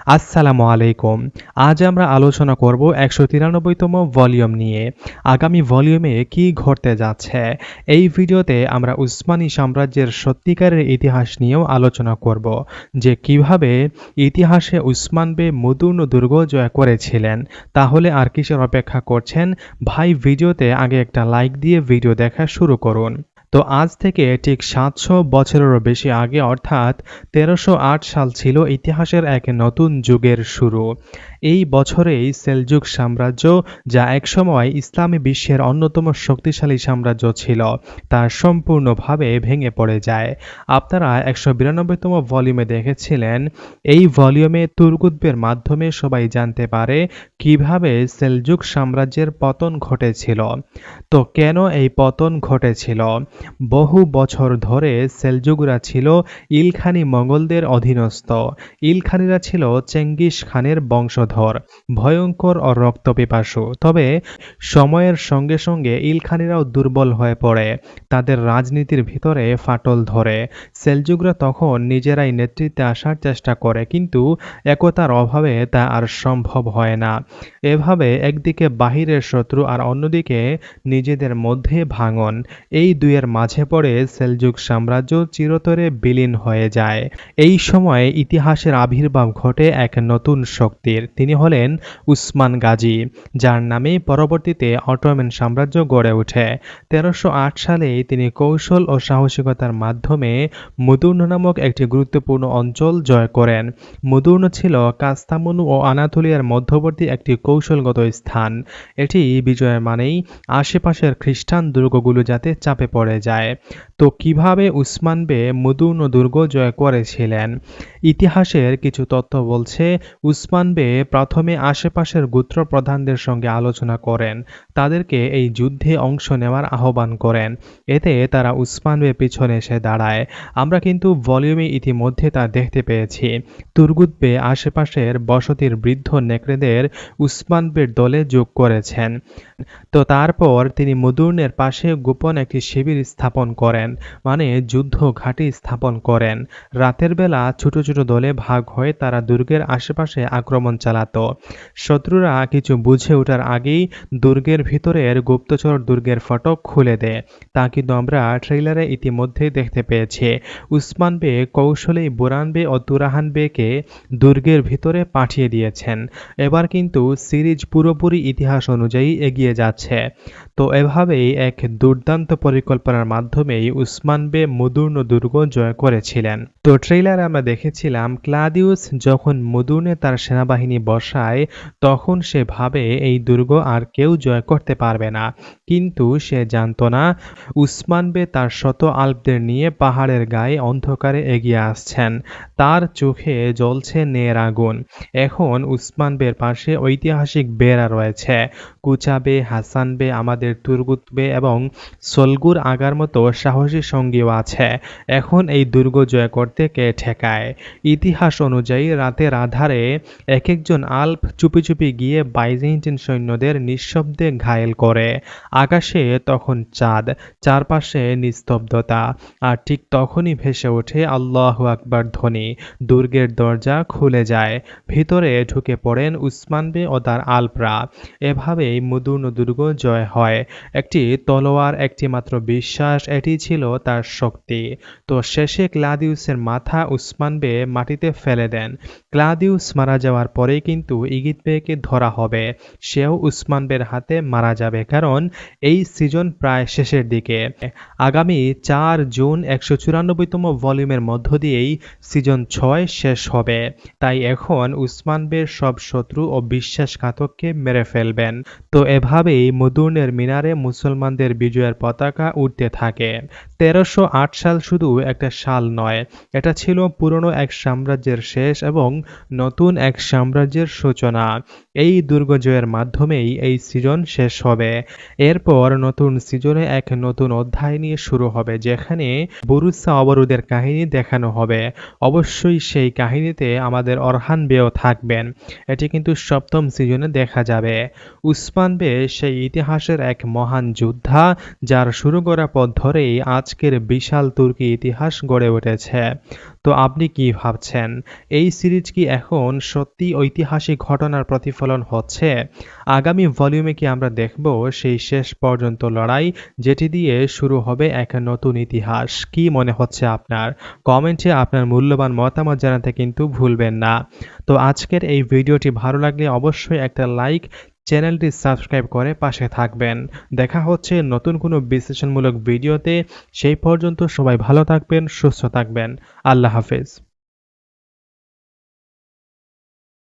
আসসালামু আলাইকুম। আজ আমরা আলোচনা করব ১৯৩তম ভলিউম নিয়ে। আগামী ভলিউমে কি ঘটতে যাচ্ছে? এই ভিডিওতে আমরা উসমানী সাম্রাজ্যের সত্যিকারের ইতিহাস নিয়েও আলোচনা করব, যে কিভাবে ইতিহাসে উসমান বে মুদুর্ন দুর্গ জয় করেছিলেন। তাহলে আর কিসের অপেক্ষা করছেন? ভাই, ভিডিওতে আগে একটা লাইক দিয়ে ভিডিও দেখা শুরু করুন। তো আজ থেকে ঠিক ৭০০ বছরেরও বেশি আগে, অর্থাৎ ১৩০৮ সাল ছিল ইতিহাসের এক নতুন যুগের শুরু। এই বছরেই সেলজুক সাম্রাজ্য, যা একসময় ইসলামী বিশ্বের অন্যতম শক্তিশালী সাম্রাজ্য ছিল, তা সম্পূর্ণভাবে ভেঙে পড়ে যায়। আপনারা ১৯২তম ভলিউমে দেখেছিলেন। এই ভলিউমে তুর্গুতদের মাধ্যমে সবাই জানতে পারে কিভাবে সেলজুক সাম্রাজ্যের পতন ঘটেছিল। তো কেন এই পতন ঘটেছিল? বহু বছর ধরে সেলজুকরা ছিল ইলখানি মঙ্গলদের অধীনস্থ। ইলখানিরা ছিল চেঙ্গিস খানের বংশধর, ভয়ঙ্কর ও রক্তপিপাসু। তবে সময়ের সঙ্গে সঙ্গে ইলখানিরাও দুর্বল হয়ে পড়ে, তাদের রাজনীতির ভিতরে ফাটল ধরে। সেলজুকরা তখন নিজেরাই নেতৃত্বে আসার চেষ্টা করে, কিন্তু একতার অভাবে তা আর সম্ভব হয় না। এভাবে একদিকে বাহিরের শত্রু আর অন্যদিকে নিজেদের মধ্যে ভাঙন, এই দুইয়ের মাঝে পড়ে সেলজুক সাম্রাজ্য চিরতরে বিলীন হয়ে যায়। এই সময়ে ইতিহাসের আবির্ভাব ঘটে এক নতুন শক্তির। তিনি হলেন উসমান গাজী, যার নামে পরবর্তীতে অটোমান সাম্রাজ্য গড়ে ওঠে। ১৩০৮ সালে তিনি কৌশল ও সাহসিকতার মাধ্যমে মুদুর্ন নামক একটি গুরুত্বপূর্ণ অঞ্চল জয় করেন। মুদুর্ন ছিল কাস্তামনু ও আনাতোলিয়ার মধ্যবর্তী একটি কৌশলগত স্থান। এটি বিজয়ের মানেই আশেপাশের খ্রিস্টান দুর্গগুলো যাতে চাপে পড়ে যায়। তো কিভাবে উসমান বে মুদুর্ন দুর্গ জয় করেছিলেন? ইতিহাসের কিছু তথ্য বলছে উসমান বে প্রথমে আশেপাশের গোত্র প্রধানদের সঙ্গে আলোচনা করেন, তাদেরকে এই যুদ্ধে অংশ নেওয়ার আহ্বান করেন। এতে তারা উসমান বে পিছনে এসে দাঁড়ায়। আমরা কিন্তু ভলিউমে ইতিমধ্যে তা দেখতে পেয়েছি। তুর্গুত বে আশেপাশের বসতির বৃদ্ধ নেকড়েদের উসমান বের দলে যোগ করেছেন। তো তারপর তিনি মুদুর্নের পাশে গোপন একটি শিবির স্থাপন করেন, মানে যুদ্ধ ঘাঁটি স্থাপন করেন। রাতের বেলা ছোট ছোট দলে ভাগ হয়ে তারা দুর্গের আশেপাশে আক্রমণ চালাতো। শত্রুরা কিছু বুঝে ওঠার আগেই দুর্গের ভিতরের গুপ্তচর দুর্গের ফটক খুলে দেয়। তা কিন্তু আমরা ট্রেইলারে ইতিমধ্যেই দেখতে পেয়েছি। উসমান বে কৌশলেই বুরান বে ও তুরাহান বেকে দুর্গের ভিতরে পাঠিয়ে দিয়েছেন। এবার কিন্তু সিরিজ পুরোপুরি ইতিহাস অনুযায়ী এগিয়ে যাচ্ছে। তো এভাবেই এক দুর্দান্ত পরিকল্পনার মাধ্যমেই উসমান বে মুদুর্ন দুর্গ জয় করেছিলেন। তো ট্রেইলারে আমরা দেখেছিলাম ক্লাদিউস যখন মুদুর্নে তার সেনাবাহিনী বসায়, তখন সে ভাবে এই দুর্গ আর কেউ জয় করতে পারবে না। কিন্তু সে জানত না উসমান বে তার শত আল্পদের নিয়ে পাহাড়ের গায়ে অন্ধকারে এগিয়ে আসছেন। তার চোখে জ্বলছে নের আগুন। এখন উসমান বের পাশে ঐতিহাসিক বেড়া রয়েছে। কুচা বে, হাসান বে, আমাদের তুর্গুত বে এবং সলগুর আগার মতো সাহসী সঙ্গীও আছে। এখন এই দুর্গ জয় করতে কে ঠেকায়? ইতিহাস অনুযায়ী রাতের আধারে এক একজন আল্প চুপি চুপি গিয়ে বাইজেন্টাইন সৈন্যদের নিঃশব্দে ঘায়েল করে। আকাশে তখন চাঁদ, চারপাশে নিস্তব্ধতা, আর ঠিক তখনই ভেসে ওঠে আল্লাহু আকবার ধ্বনি। দুর্গের দরজা খুলে যায়, ভিতরে ঢুকে পড়েন উসমান বে ও তার আল্পরা। এভাবেই মুদুর্ন দুর্গ জয় হয়। একটি তলোয়ার, একটি মাত্র বিশ্বাস, এটি ছিল তার শক্তি। তো শেষে ক্লাদিউসের মাথা উসমান বে মাটিতে ফেলে দেন। ক্লাদিউস মারা যাওয়ার পরেই কিন্তু ইগিত বেকে ধরা হবে। সেও উসমান বের হাতে মারা যাবে, কারণ এই সিজন প্রায় শেষের দিকে। আগামী ৪ জুন ১৯৪তম ভলিউমের মধ্য দিয়েই সিজন ৬ শেষ হবে। তাই এখন উসমান বের সব শত্রু ও বিশ্বাসঘাতককে মেরে ফেলবেন। তো এভাবেই মুদুর্নের মিনারে মুসলমানদের বিজয়ের পতাকা উঠতে থাকে। ১৩০৮ সাল শুধু একটা সাল নয়, এটা ছিল পুরনো এক সাম্রাজ্যের শেষ এবং নতুন এক সাম্রাজ্যের সূচনা। এই দুর্গ জয়ের মাধ্যমেই এই সিজন শেষ হবে। এরপর নতুন সিজনে এক নতুন অধ্যায় নিয়ে শুরু হবে, যেখানে বুরুসা অবরোধের কাহিনী দেখানো হবে। অবশ্যই সেই কাহিনীতে আমাদের অরহান বেও থাকবেন। এটি কিন্তু ৭ম সিজনে দেখা যাবে। উসমান বে সেই ইতিহাসের এক মহান যোদ্ধা, যার শুরু করা পথ ধরেই আজকের বিশাল তুর্কি ইতিহাস গড়ে উঠেছে। তো আপনি কি ভাবছেন, এই সিরিজ কি এখন সত্যি ঐতিহাসিক ঘটনার প্রতিফলন হচ্ছে? আগামী ভলিউমে কি আমরা দেখব সেই শেষ পর্যন্ত লড়াই, যেটি দিয়ে শুরু হবে এক নতুন ইতিহাস? কি মনে হচ্ছে আপনার? কমেন্টে আপনার মূল্যবান মতামত জানাতে কিন্তু ভুলবেন না। তো আজকের এই ভিডিওটি ভালো লাগলে অবশ্যই একটা লাইক, চ্যানেলটি সাবস্ক্রাইব করে পাশে থাকবেন। দেখা হচ্ছে নতুন কোনো বিশ্লেষণমূলক ভিডিওতে। সেই পর্যন্ত সবাই ভালো থাকবেন, সুস্থ থাকবেন। আল্লাহ হাফেজ।